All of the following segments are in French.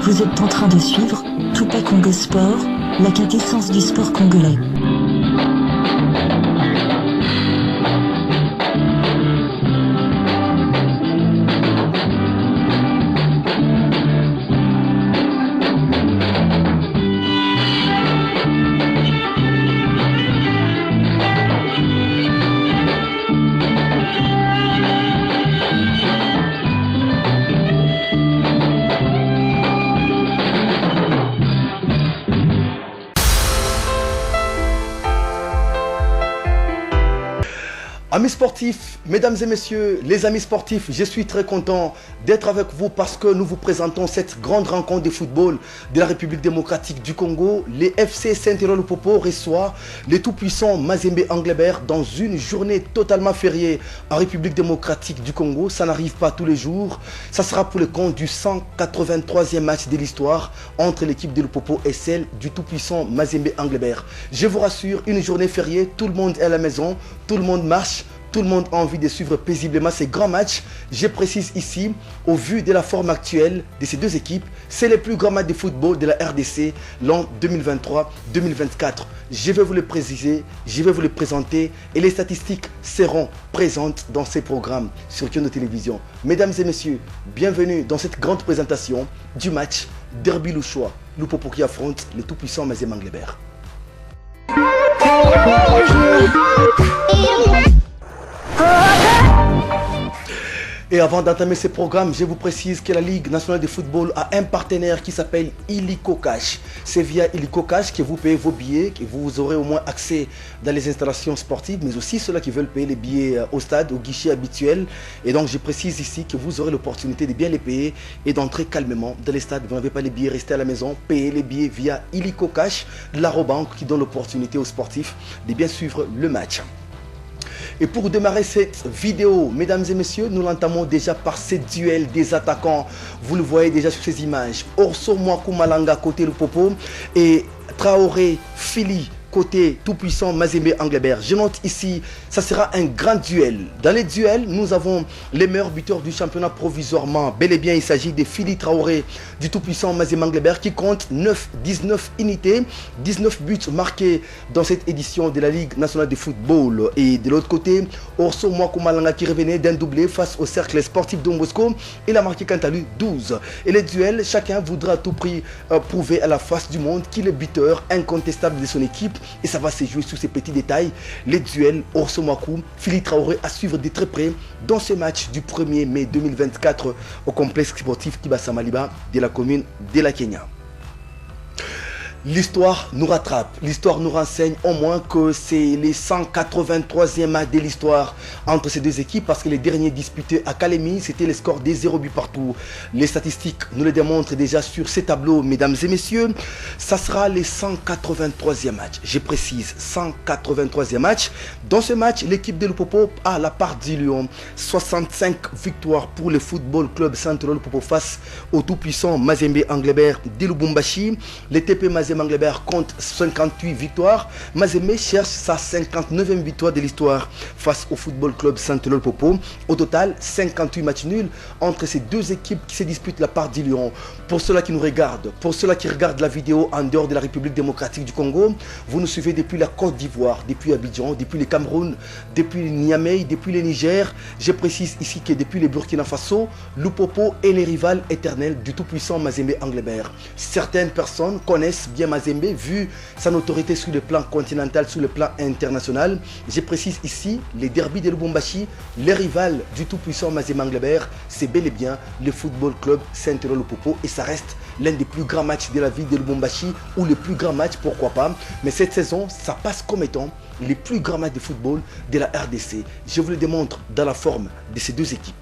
Vous êtes en train de suivre Tupac Congo Sport, la quintessence du sport congolais. Amis sportifs, mesdames et messieurs, les amis sportifs, je suis très content d'être avec vous parce que nous vous présentons cette grande rencontre de football de la République démocratique du Congo. Les FC Saint-Eloi-le-Popo reçoit les tout-puissants Mazembe Anglebert dans une journée totalement fériée en République démocratique du Congo. Ça n'arrive pas tous les jours. Ça sera pour le compte du 183e match de l'histoire entre l'équipe de Lupopo et celle du tout-puissant Mazembe Anglebert. Je vous rassure, une journée fériée, tout le monde est à la maison, tout le monde marche. Tout le monde a envie de suivre paisiblement ces grands matchs. Je précise ici, au vu de la forme actuelle de ces deux équipes, c'est les plus grands matchs de football de la RDC l'an 2023-2024. Je vais vous le préciser, je vais vous le présenter et les statistiques seront présentes dans ces programmes sur Kyondo Télévision. Mesdames et messieurs, bienvenue dans cette grande présentation du match Derby Louchois. Lupopo qui affronte le tout-puissant Mazembe Anglebert. Et avant d'entamer ce programme, je vous précise que la Ligue nationale de football a un partenaire qui s'appelle Illico Cash. C'est via Illico Cash que vous payez vos billets, que vous aurez au moins accès dans les installations sportives, mais aussi ceux-là qui veulent payer les billets au stade, au guichet habituel. Et donc je précise ici que vous aurez l'opportunité de bien les payer et d'entrer calmement dans les stades. Vous n'avez pas les billets, restez à la maison, payez les billets via Illico Cash, l'Arobank qui donne l'opportunité aux sportifs de bien suivre le match. Et pour démarrer cette vidéo, mesdames et messieurs, nous l'entamons déjà par ce duel des attaquants. Vous le voyez déjà sur ces images. Orso Mwaku Malanga côté Lupopo et Traoré Fili côté tout-puissant Mazembe Anglebert. Je note ici, ça sera un grand duel. Dans les duels, nous avons les meilleurs buteurs du championnat provisoirement. Bel et bien, il s'agit de Fili Traoré du tout-puissant Mazembe Anglebert qui compte 19 unités, 19 buts marqués dans cette édition de la Ligue nationale de football. Et de l'autre côté, Orso Mwaku Malanga qui revenait d'un doublé face au cercle sportif Don Bosco. Il a marqué quant à lui 12. Et les duels, chacun voudra à tout prix prouver à la face du monde qu'il est buteur incontestable de son équipe. Et ça va se jouer sur ces petits détails. Les duels Orso Mwaku, Fili Traoré à suivre de très près dans ce match du 1er mai 2024 au complexe sportif Kibasa Maliba de la commune de la Kenya. L'histoire nous rattrape, l'histoire nous renseigne au moins que c'est les 183e match de l'histoire entre ces deux équipes parce que les derniers disputés à Kalemi, c'était les scores des 0 buts partout. Les statistiques nous le démontrent déjà sur ces tableaux, mesdames et messieurs. Ça sera les 183e match, je précise, 183e match. Dans ce match, l'équipe de Lupopo a la part du Lion. 65 victoires pour le Football Club Saint-Eloi-le-Popo face au tout-puissant Mazembe Anglebert de Lubumbashi. Les TP Mazembe Anglebert compte 58 victoires. Mazembe cherche sa 59e victoire de l'histoire face au Football Club Saint-Eloi-le-Popo. Au total, 58 matchs nuls entre ces deux équipes qui se disputent la part du Lion. Pour ceux-là qui nous regardent, pour ceux-là qui regardent la vidéo en dehors de la République démocratique du Congo, vous nous suivez depuis la Côte d'Ivoire, depuis Abidjan, depuis le Cameroun, depuis le Niamey, depuis le Niger. Je précise ici que depuis le Burkina Faso, Lupopo est le rival éternel du tout-puissant Mazembe Anglebert. Certaines personnes connaissent bien Mazembe vu sa notoriété sur le plan continental, sur le plan international. Je précise ici, les derbys de Lubumbashi, les rivales du tout-puissant Mazembe Anglebert, c'est bel et bien le Football Club Saint-Eloi-le-Popo et ça reste l'un des plus grands matchs de la ville de Lubumbashi ou le plus grand match, pourquoi pas. Mais cette saison, ça passe comme étant les plus grands matchs de football de la RDC. Je vous le démontre dans la forme de ces deux équipes.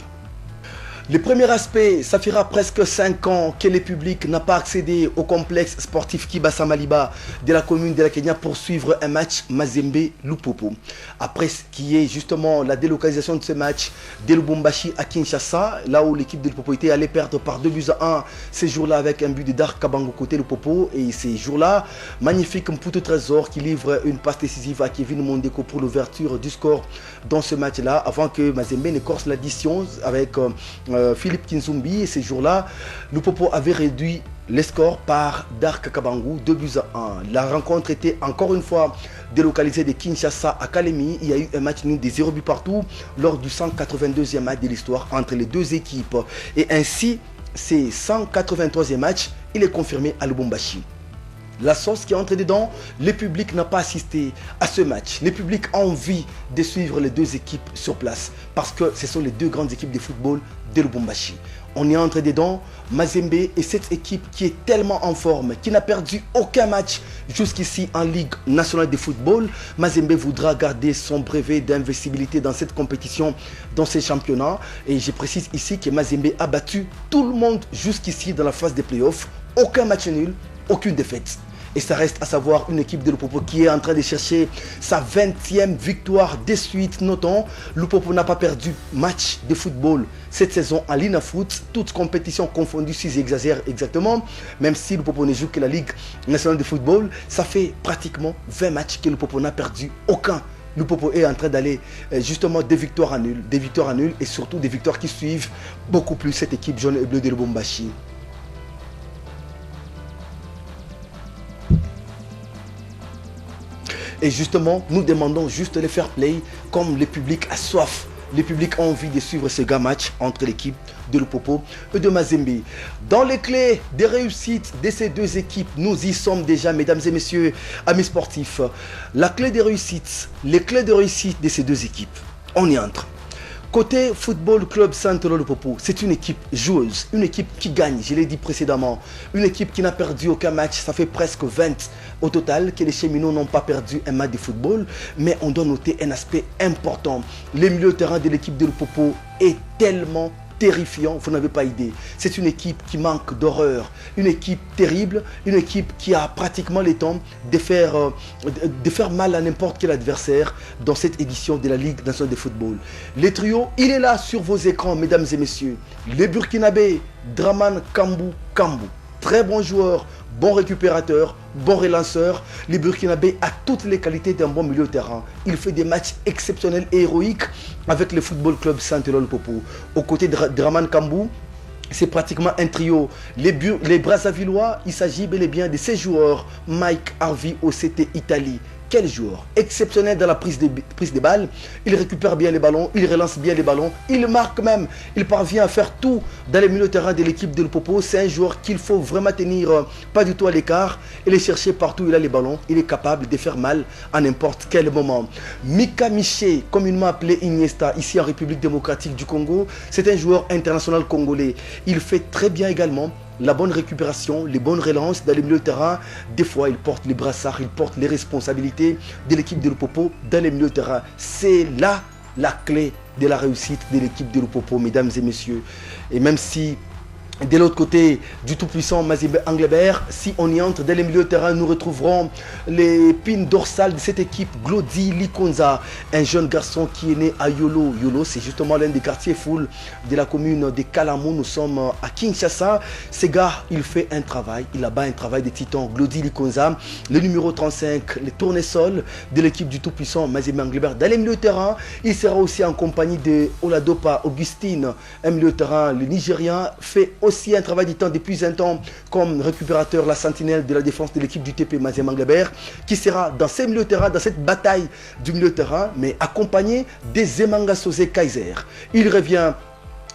Le premier aspect, ça fera presque 5 ans que le public n'a pas accédé au complexe sportif Kibasa Maliba de la commune de la Kenya pour suivre un match Mazembe Lupopo. Après ce qui est justement la délocalisation de ce match de Lubumbashi à Kinshasa, là où l'équipe de Lupopo était allée perdre par 2-1 ces jours-là avec un but de Dark Kabango côté Lupopo. Et ces jours-là, magnifique Mputo Trésor qui livre une passe décisive à Kevin Mondeko pour l'ouverture du score dans ce match-là avant que Mazembe ne corse l'addition avec Philippe Kinzumbi. Et ces jours-là, Lupopo avait réduit les scores par Dark Kabangou, 2-1. La rencontre était encore une fois délocalisée de Kinshasa à Kalemi. Il y a eu un match nul des 0 buts partout lors du 182e match de l'histoire entre les deux équipes. Et ainsi, ces 183e match, il est confirmé à Lubumbashi. La sauce qui est entrée dedans, le public n'a pas assisté à ce match. Le public a envie de suivre les deux équipes sur place parce que ce sont les deux grandes équipes de football de Lubumbashi. On est entré dedans, Mazembe et cette équipe qui est tellement en forme, qui n'a perdu aucun match jusqu'ici en Ligue nationale de football. Mazembe voudra garder son brevet d'investibilité dans cette compétition, dans ces championnats. Et je précise ici que Mazembe a battu tout le monde jusqu'ici dans la phase des playoffs. Aucun match nul, aucune défaite. Et ça reste à savoir une équipe de Lupopo qui est en train de chercher sa 20e victoire de suite. Notons, Lupopo n'a pas perdu match de football cette saison en Lina Foot, toutes compétitions confondues, si j'exagère exactement. Même si Lupopo ne joue que la Ligue nationale de football, ça fait pratiquement 20 matchs que Lupopo n'a perdu aucun. Lupopo est en train d'aller justement des victoires à nul et surtout des victoires qui suivent beaucoup plus cette équipe jaune et bleue de Lubumbashi. Et justement, nous demandons juste le fair play comme le public a soif. Le public a envie de suivre ce gars match entre l'équipe de Lupopo et de Mazembe. Dans les clés des réussites de ces deux équipes, nous y sommes déjà, mesdames et messieurs, amis sportifs. La clé des réussites, les clés de réussite de ces deux équipes, on y entre. Côté Football Club Central Lupopo, c'est une équipe joueuse, une équipe qui gagne, je l'ai dit précédemment, une équipe qui n'a perdu aucun match, ça fait presque 20 au total que les cheminots n'ont pas perdu un match de football, mais on doit noter un aspect important. Le milieu de terrain de l'équipe de Lupopo est tellement terrifiant, vous n'avez pas idée. C'est une équipe qui manque d'horreur, une équipe terrible, une équipe qui a pratiquement le temps de faire mal à n'importe quel adversaire dans cette édition de la Ligue nationale de football. Le trio, il est là sur vos écrans, mesdames et messieurs. Le Burkinabé, Draman Kambou Kambou. Très bon joueur, bon récupérateur, bon relanceur. Le Burkinabé a toutes les qualités d'un bon milieu de terrain. Il fait des matchs exceptionnels et héroïques avec le Football Club Central Lupopo. Aux côtés de Draman Kambou, c'est pratiquement un trio. Les Brazzavillois, il s'agit bel et bien de ces joueurs. Mike Harvey au CT Italie. Quel joueur exceptionnel dans la prise des balles. Il récupère bien les ballons, il relance bien les ballons, il marque même. Il parvient à faire tout dans les milieux de terrain de l'équipe de Lupopo. C'est un joueur qu'il faut vraiment tenir pas du tout à l'écart et les chercher partout où il a les ballons. Il est capable de faire mal à n'importe quel moment. Mika Miché, communément appelé Iniesta, ici en République démocratique du Congo, c'est un joueur international congolais. Il fait très bien également la bonne récupération, les bonnes relances dans les milieux de terrain. Des fois, il porte les brassards, il porte les responsabilités de l'équipe de Lupopo dans les milieux de terrain. C'est là la clé de la réussite de l'équipe de Lupopo, mesdames et messieurs. Et même si de l'autre côté du tout-puissant Mazembe Anglebert, si on y entre dès les milieux de terrain, nous retrouverons les pines dorsales de cette équipe, Glody Likonza, un jeune garçon qui est né à Yolo. Yolo, c'est justement l'un des quartiers full de la commune de Kalamu. Nous sommes à Kinshasa. Ce gars, il fait un travail, il abat un travail de titan. Glody Likonza, le numéro 35, le tournesol de l'équipe du tout-puissant Mazembe Anglebert. Dans les milieux de terrain, il sera aussi en compagnie de Oladopa Augustine, un milieu de terrain, le Nigérien, fait aussi un travail du temps depuis un temps comme récupérateur, la sentinelle de la défense de l'équipe du TP Mazembe Anglebert, qui sera dans ces milieux de terrain, dans cette bataille du milieu de terrain, mais accompagné des Zemanga Sosé Kaiser. Il revient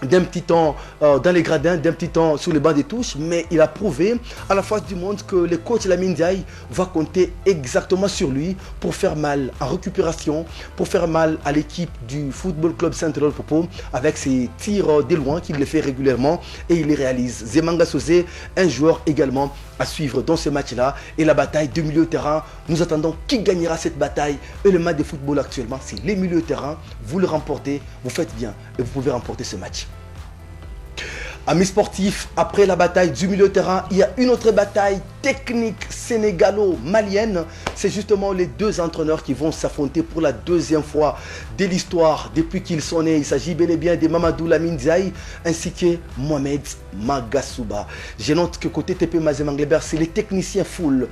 d'un petit temps dans les gradins, d'un petit temps sur les bancs des touches, mais il a prouvé à la face du monde que le coach Lamine Ndiaye va compter exactement sur lui pour faire mal en récupération, pour faire mal à l'équipe du Football Club Central Lupopo avec ses tirs de loin qu'il les fait régulièrement et il les réalise. Zemanga Sosé, un joueur également à suivre dans ce match-là et la bataille de milieu de terrain. Nous attendons qui gagnera cette bataille et le match de football actuellement, c'est les milieux de terrain. Vous le remportez, vous faites bien et vous pouvez remporter ce match. Amis sportifs, après la bataille du milieu de terrain, il y a une autre bataille technique sénégalo-malienne. C'est justement les deux entraîneurs qui vont s'affronter pour la deuxième fois de l'histoire depuis qu'ils sont nés. Il s'agit bel et bien de Mamadou Lamine Ndiaye ainsi que Mohamed Magasuba. Je note que côté TP Mazembe Anglebert, c'est les techniciens full.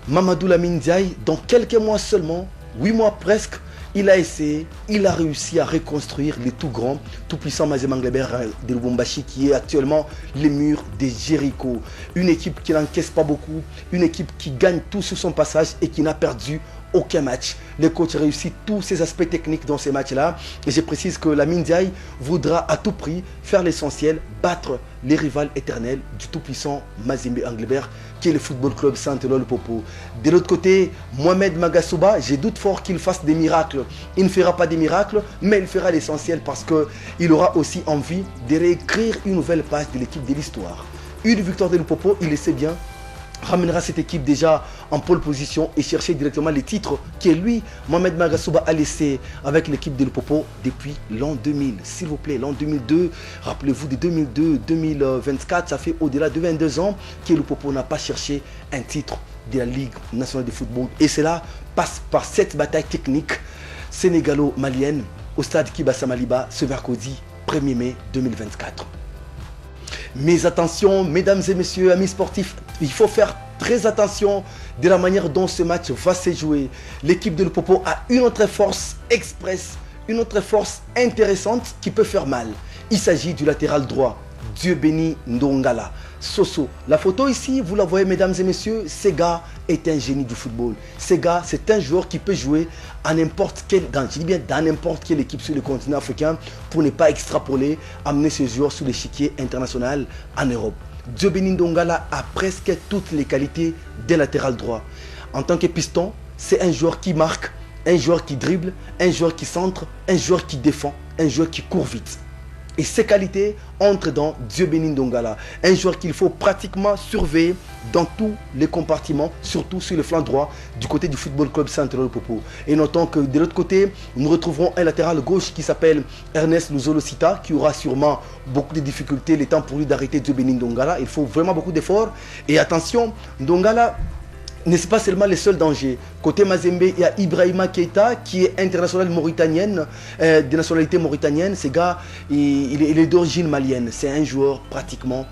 Mamadou Lamine Ndiaye, dans quelques mois seulement, 8 mois presque, Il a essayé, il a réussi à reconstruire les tout grands, tout puissants Mazembe Anglebert de Lubumbashi qui est actuellement les murs de Jéricho. Une équipe qui n'encaisse pas beaucoup, une équipe qui gagne tout sur son passage et qui n'a perdu aucun match. Le coach réussit tous ces aspects techniques dans ces matchs-là. Et je précise que la Mindiaï voudra à tout prix faire l'essentiel, battre les rivales éternels du tout-puissant Mazembe Anglebert, qui est le Football Club Saint-Éloi Le Popo. De l'autre côté, Mohamed Magasuba, j'ai doute fort qu'il fasse des miracles. Il ne fera pas des miracles, mais il fera l'essentiel parce qu'il aura aussi envie de réécrire une nouvelle page de l'équipe de l'histoire. Une victoire de Le Popo, il le sait bien, ramènera cette équipe déjà en pole position et chercher directement les titres que lui, Mohamed Magasuba, a laissé avec l'équipe de Lupopo depuis l'an 2000. S'il vous plaît, l'an 2002, rappelez-vous de 2002-2024, ça fait au-delà de 22 ans que Lupopo n'a pas cherché un titre de la Ligue nationale de football. Et cela passe par cette bataille technique sénégalo-malienne au stade Kibassa Maliba ce mercredi 1er mai 2024. Mais attention, mesdames et messieurs, amis sportifs, il faut faire très attention de la manière dont ce match va se jouer. L'équipe de Lupopo a une autre force express, une autre force intéressante qui peut faire mal. Il s'agit du latéral droit, Dieu béni Ndongala. Soso. La photo ici, vous la voyez mesdames et messieurs, ce gars est un génie du football. Ce gars, c'est un joueur qui peut jouer à n'importe quelle, je dis bien dans n'importe quelle équipe sur le continent africain pour ne pas extrapoler, amener ce joueur sur l'échiquier international en Europe. Diobeni Ndongala a presque toutes les qualités des latéral droit. En tant que piston, c'est un joueur qui marque, un joueur qui dribble, un joueur qui centre, un joueur qui défend, un joueur qui court vite. Et ces qualités entrent dans Diobeni Ndongala, un joueur qu'il faut pratiquement surveiller dans tous les compartiments, surtout sur le flanc droit du côté du Football Club Saint-Éloi Le Popo. Et notons que de l'autre côté, nous retrouverons un latéral gauche qui s'appelle Ernest Luzolo-Sita, qui aura sûrement beaucoup de difficultés, le temps pour lui d'arrêter Diobeni Ndongala. Il faut vraiment beaucoup d'efforts. Et attention, Ndongala n'est pas seulement le seul danger. Côté Mazembe, il y a Ibrahima Keita qui est international mauritanienne, de nationalité mauritanienne. Ce gars, il est d'origine malienne. C'est un joueur pratiquement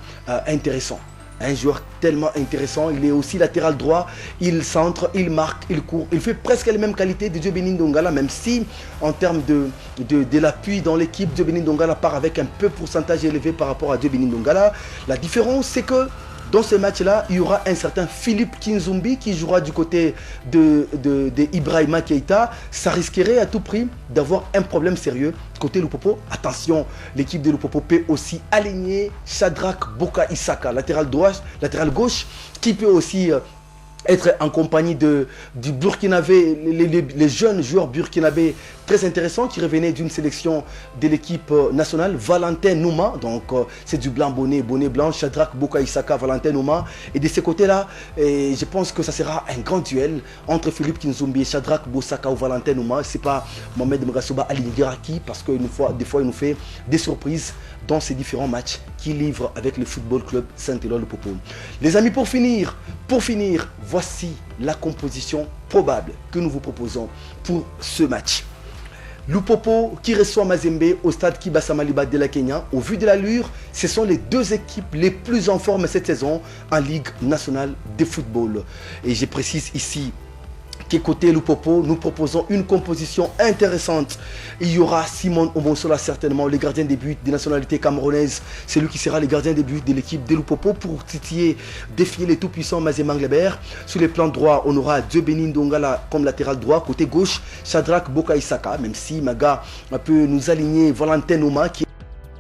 intéressant. Un joueur tellement intéressant. Il est aussi latéral droit. Il centre, il marque, il court. Il fait presque les mêmes qualités de Diobeni Ndongala, même si en termes de l'appui dans l'équipe, Diobeni Ndongala part avec un peu pourcentage élevé par rapport à Diobeni Ndongala. La différence, c'est que dans ce match-là, il y aura un certain Philippe Kinzumbi qui jouera du côté de Ibrahima Keita. Ça risquerait à tout prix d'avoir un problème sérieux. Côté Lupopo, attention, l'équipe de Lupopo peut aussi aligner Shadrack Boka Isaka, latéral gauche, qui peut aussi être en compagnie du Burkinabé, les jeunes joueurs burkinabés très intéressants qui revenaient d'une sélection de l'équipe nationale, Valentin Nouma, donc c'est du blanc bonnet blanc, Shadrack Boka Isaka, Valentin Nouma. Et de ce côté-là, je pense que ça sera un grand duel entre Philippe Kinzumbi et Shadrack Bosaka ou Valentin Nouma. C'est pas Mohamed Magasuba Alingaraki parce que des fois il nous fait des surprises dans ces différents matchs qu'il livre avec le Football Club Saint-Éloi Le Popo. Les amis, pour finir, voici la composition probable que nous vous proposons pour ce match. Lupopo qui reçoit Mazembe au stade Kibassa Maliba de la Kenya. Au vu de l'allure, ce sont les deux équipes les plus en forme cette saison en Ligue nationale de football. Et je précise ici que côté Lupopo, nous proposons une composition intéressante. Il y aura Simon Omonsola certainement, le gardien des buts des nationalités camerounaises. C'est lui qui sera le gardien des buts de l'équipe de Lupopo pour défier les tout-puissants Mazembe Anglebert. Sur les plans droits, on aura Diobeni Ndongala comme latéral droit. Côté gauche, Shadrack Boka Isaka, même si Maga peut nous aligner Valentin Nouma qui est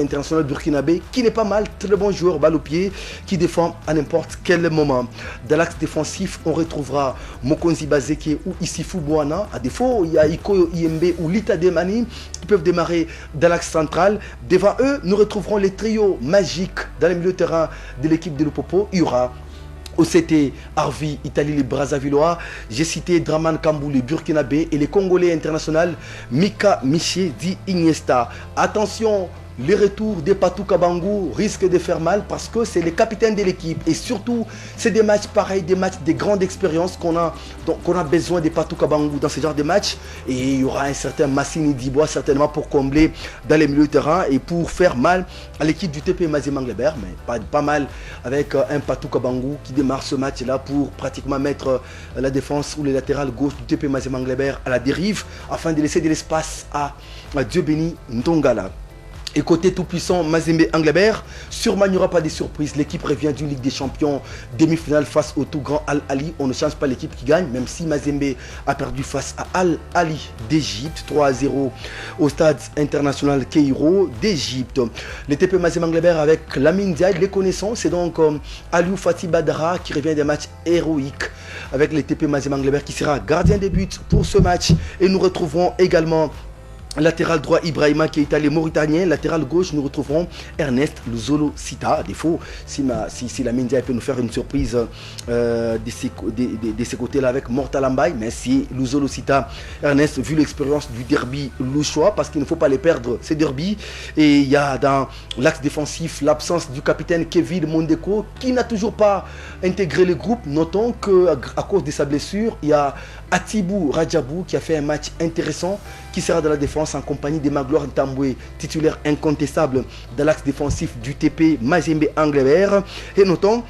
international burkinabé, qui n'est pas mal, très bon joueur, balle au pied, qui défend à n'importe quel moment. Dans l'axe défensif, on retrouvera Mokonzi Bazeke ou Issifou Bouana. À défaut, il y a Ikoyo Iembe ou Lita Demani qui peuvent démarrer dans l'axe central. Devant eux, nous retrouverons les trios magiques dans le milieu de terrain de l'équipe de Lupopo. Il y aura OCT, Harvey, Italie, les Brazzavillois. J'ai cité Draman Kambou, les Burkinabé et les Congolais internationaux Mika Miché dit Iniesta. Attention, les retours de Patou Kabangou risquent de faire mal parce que c'est le capitaine de l'équipe. Et surtout, c'est des matchs pareils, des matchs de grande expérience qu'on a besoin de Patou Kabangou dans ce genre de matchs. Et il y aura un certain Massini Dibois certainement pour combler dans les milieux de terrain et pour faire mal à l'équipe du TP Mazembe Anglebert. Mais pas mal avec un Patou Kabangou qui démarre ce match-là pour pratiquement mettre la défense ou les latérales gauche du TP Mazembe Anglebert à la dérive afin de laisser de l'espace à Dieu béni Ndongala. Et côté tout-puissant Mazembe Anglebert, sûrement il n'y aura pas de surprise. L'équipe revient d'une Ligue des Champions demi-finale face au tout grand Al Ali. On ne change pas l'équipe qui gagne, même si Mazembe a perdu face à Al Ali d'Égypte, 3-0 au stade international Cairo d'Égypte. Le TP Mazembe Anglebert avec Lamine Diaye, les connaissons, c'est donc Aliou Fatih Badara qui revient des matchs héroïques avec le TP Mazembe Anglebert qui sera gardien des buts pour ce match. Et nous retrouverons également latéral droit Ibrahima qui est italien mauritanien. Latéral gauche, nous retrouverons Ernest Luzolo Sita. À défaut, si la Mindia peut nous faire une surprise de ces côtés-là avec Mortalambaye. Mais si Luzolo Sita, Ernest, vu l'expérience du derby louchois, parce qu'il ne faut pas les perdre, ces derby. Et il y a dans l'axe défensif l'absence du capitaine Kevin Mondeko qui n'a toujours pas intégré le groupe. Notons qu'à cause de sa blessure, il y a Atibou Rajabou qui a fait un match intéressant, qui sera dans la défense en compagnie de Magloire Ntamboué, titulaire incontestable dans l'axe défensif du TP Mazembe Anglebert. Et notons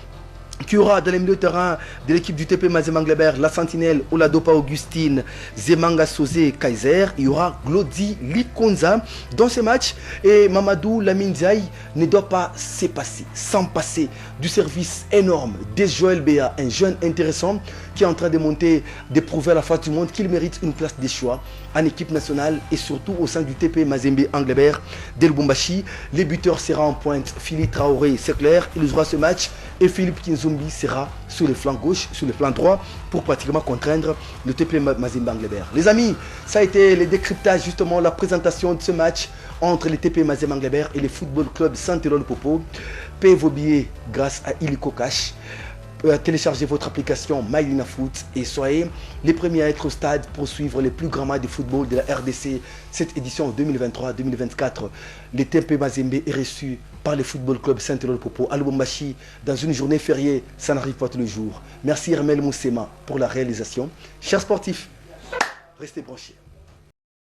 qu'il y aura dans les milieux de terrain de l'équipe du TP Mazembe Anglebert la sentinelle Oladopa Augustine, Zemanga Sosé Kaiser. Il y aura Glody Likonza dans ce match. Et Mamadou Lamine Diaye ne doit pas s'en passer du service énorme de Joël Béa, un jeune intéressant qui est en train de monter, de prouver à la face du monde qu'il mérite une place de choix en équipe nationale et surtout au sein du TP Mazembe Anglebert de Lubumbashi. Les buteurs seront en pointe Philippe Traoré, c'est clair, il jouera ce match, et Philippe Kinzumbi sera sur le flanc gauche, sur le flanc droit pour pratiquement contraindre le TP Mazembe Anglebert. Les amis, ça a été le décryptage, justement la présentation de ce match entre le TP Mazembe Anglebert et le Football Club Saint-Éloi Popo. Payez vos billets grâce à Illico Cash. Téléchargez votre application MyLina Foot et soyez les premiers à être au stade pour suivre les plus grands matchs de football de la RDC. Cette édition 2023-2024, le TP Mazembe est reçu par le Football Club Saint-Éloi Popo à Lubumbashi dans une journée fériée. Ça n'arrive pas tous les jours. Merci Hermel Moussema pour la réalisation. Chers sportifs, restez branchés.